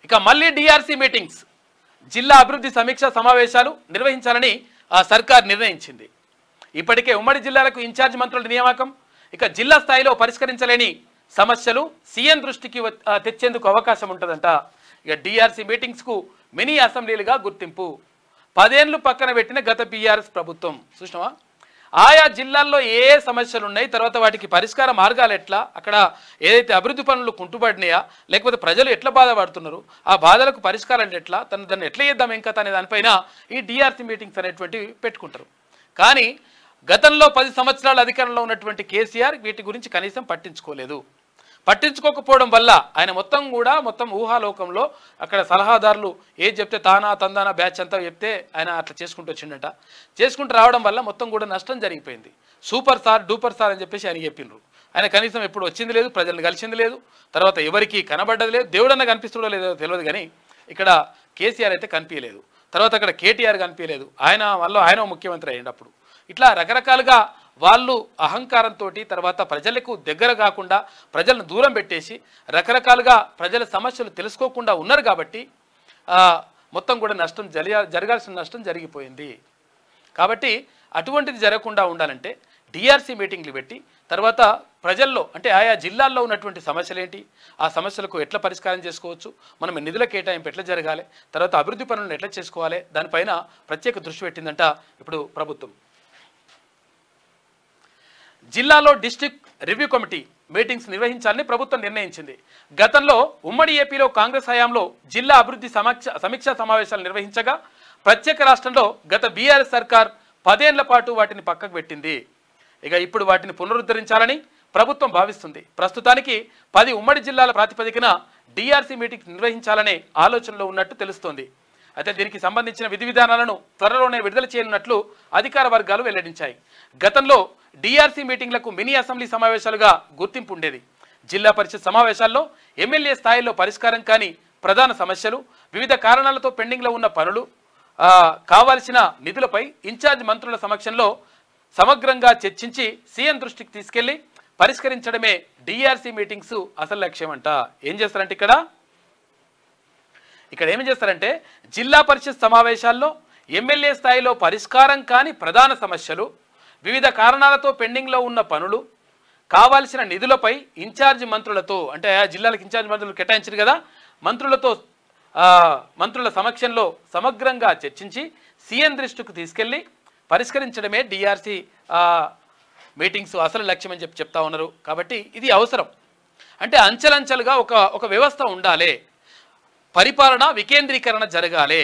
ఇక మళ్ళీ DRC meetings, జిల్లా అభివృద్ధి సమీక్ష సమావేశాలు నిర్వహించాలని సర్కార్ నిర్ణయించింది. ఇప్పటికే ఉమ్మడి జిల్లాలకు ఇన్ఛార్జ్ మంత్రుల నియామకం, ఇక జిల్లా స్థాయిలో పరిష్కరించలేని సమస్యలు సీఎం దృష్టికి తెచ్చేందుకు అవకాశం ఉంటుందంట. ఇక డిఆర్సీ మీటింగ్స్కు మినీ అసెంబ్లీలుగా గుర్తింపు. 10 ఏళ్లు పక్కన పెట్టిన గత బీఆర్ఎస్ ప్రభుత్వం చూసినావా, ఆయా జిల్లాల్లో ఏ సమస్యలు ఉన్నాయి, తర్వాత వాటికి పరిష్కార మార్గాలు ఎట్లా, అక్కడ ఏదైతే అభివృద్ధి పనులు కుంటుపడినాయా, లేకపోతే ప్రజలు ఎట్లా బాధపడుతున్నారు, ఆ బాధలకు పరిష్కారాలు ఎట్లా, దాన్ని ఎట్లా చేద్దాం ఇంకా అనే దానిపైన ఈ డిఆర్సీ మీటింగ్స్ అనేటువంటివి పెట్టుకుంటారు. కానీ గతంలో 10 సంవత్సరాల అధికారంలో ఉన్నటువంటి కేసీఆర్ వీటి గురించి కనీసం పట్టించుకోకపోవడం వల్ల ఆయన మొత్తం ఊహాలోకంలో అక్కడ సలహాదారులు ఏది చెప్తే తానా తందానా బ్యాచ్ అంతా చెప్తే ఆయన అట్లా చేసుకుంటూ రావడం వల్ల మొత్తం కూడా నష్టం జరిగిపోయింది. సూపర్ సార్ డూపర్ సార్ అని చెప్పేసి ఆయన చెప్పిండ్రు. ఆయన కనీసం ఎప్పుడు వచ్చింది లేదు, ప్రజలను కలిసింది లేదు, తర్వాత ఎవరికి కనబడ్డది లేదు, దేవుడన్నా కనిపిస్తుండో లేదో తెలియదు. కానీ ఇక్కడ కేసీఆర్ అయితే కనిపించలేదు, తర్వాత అక్కడ కేటీఆర్ కనిపించలేదు, ఆయన ముఖ్యమంత్రి అయ్యేటప్పుడు ఇట్లా రకరకాలుగా వాళ్ళు అహంకారంతో తర్వాత ప్రజలకు దగ్గర కాకుండా ప్రజలను దూరం పెట్టేసి రకరకాలుగా ప్రజల సమస్యలు తెలుసుకోకుండా ఉన్నారు. కాబట్టి మొత్తం కూడా జరగాల్సిన నష్టం జరిగిపోయింది. కాబట్టి అటువంటిది జరగకుండా ఉండాలంటే డిఆర్సీ మీటింగ్లు పెట్టి తర్వాత ప్రజల్లో అంటే ఆయా జిల్లాల్లో ఉన్నటువంటి సమస్యలు ఏంటి, ఆ సమస్యలకు ఎట్లా పరిష్కారం చేసుకోవచ్చు, మనం నిధుల కేటాయింపు ఎట్లా జరగాలి, తర్వాత అభివృద్ధి పనులను ఎట్లా చేసుకోవాలి, దానిపైన ప్రత్యేక దృష్టి పెట్టిందంట ఇప్పుడు ప్రభుత్వం. జిల్లాలో డిస్ట్రిక్ట్ రివ్యూ కమిటీ మీటింగ్స్ నిర్వహించాలని ప్రభుత్వం నిర్ణయించింది. గతంలో ఉమ్మడి ఏపీలో కాంగ్రెస్ హయాంలో జిల్లా అభివృద్ధి సమీక్షా సమావేశాలు నిర్వహించగా ప్రత్యేక రాష్ట్రంలో గత బీఆర్ఎస్ సర్కార్ 10 ఏళ్ల పాటు వాటిని పక్కకు పెట్టింది. ఇక ఇప్పుడు వాటిని పునరుద్ధరించాలని ప్రభుత్వం భావిస్తుంది. ప్రస్తుతానికి 10 ఉమ్మడి జిల్లాల ప్రాతిపదికన డిఆర్సీ మీటింగ్స్ నిర్వహించాలనే ఆలోచనలో ఉన్నట్టు తెలుస్తోంది. అయితే దీనికి సంబంధించిన విధి విధానాలను త్వరలోనే విడుదల చేయనున్నట్లు అధికార వర్గాలు వెల్లడించాయి. గతంలో డిఆర్సీ మీటింగ్లకు మినీ అసెంబ్లీ సమావేశాలుగా గుర్తింపు ఉండేది. జిల్లా పరిషత్ సమావేశాల్లో ఎమ్మెల్యే స్థాయిలో పరిష్కారం కాని ప్రధాన సమస్యలు, వివిధ కారణాలతో పెండింగ్లో ఉన్న పనులు, కావాల్సిన నిధులపై ఇన్ఛార్జ్ మంత్రుల సమక్షంలో సమగ్రంగా చర్చించి సీఎం దృష్టికి తీసుకెళ్లి పరిష్కరించడమే డిఆర్సీ మీటింగ్స్ అసలు లక్ష్యం అంట. ఏం చేస్తారంటే ఇక్కడ ఏమి చేస్తారంటే జిల్లా పరిషత్ సమావేశాల్లో ఎమ్మెల్యే స్థాయిలో పరిష్కారం కాని ప్రధాన సమస్యలు, వివిధ కారణాలతో పెండింగ్లో ఉన్న పనులు, కావాల్సిన నిధులపై ఇన్ఛార్జ్ మంత్రులతో అంటే ఆ జిల్లాలకు ఇన్ఛార్జ్ మంత్రులు కేటాయించారు కదా, మంత్రుల సమక్షంలో సమగ్రంగా చర్చించి సీఎం దృష్టికి తీసుకెళ్లి పరిష్కరించడమే డిఆర్సీ మీటింగ్స్ అసలు లక్ష్యం అని చెప్తా ఉన్నారు. కాబట్టి ఇది అవసరం. అంటే అంచెలంచెలుగా ఒక వ్యవస్థ ఉండాలి, పరిపాలన వికేంద్రీకరణ జరగాలి.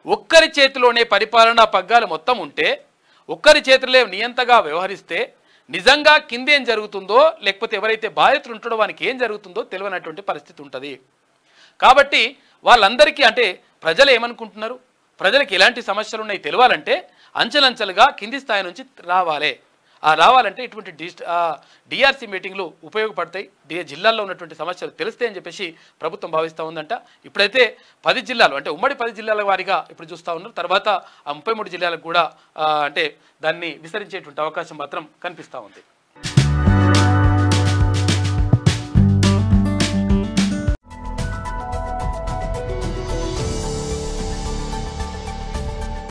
ఒక్కరి చేతిలోనే పరిపాలనా పగ్గాలు మొత్తం ఉంటే, ఒక్కరి చేతిలో నియంతగా వ్యవహరిస్తే నిజంగా కిందేం జరుగుతుందో, లేకపోతే ఎవరైతే బాధితులు ఉంటాడో వానికి ఏం జరుగుతుందో తెలియనటువంటి పరిస్థితి ఉంటుంది. కాబట్టి వాళ్ళందరికీ అంటే ప్రజలు ఏమనుకుంటున్నారు, ప్రజలకు ఎలాంటి సమస్యలు ఉన్నాయి తెలియాలంటే అంచెలంచెలుగా కింది స్థాయి నుంచి రావాలంటే ఇటువంటి డిఆర్సీ మీటింగ్లు ఉపయోగపడతాయి. జిల్లాల్లో ఉన్నటువంటి సమస్యలు తెలుస్తాయని చెప్పేసి ప్రభుత్వం భావిస్తూ ఉందంట. ఇప్పుడైతే 10 జిల్లాలు అంటే ఉమ్మడి 10 జిల్లాల వారీగా ఇప్పుడు చూస్తూ ఉన్నారు. తర్వాత ఆ 33 జిల్లాలకు కూడా అంటే దాన్ని విస్తరించేటువంటి అవకాశం మాత్రం కనిపిస్తూ ఉంది.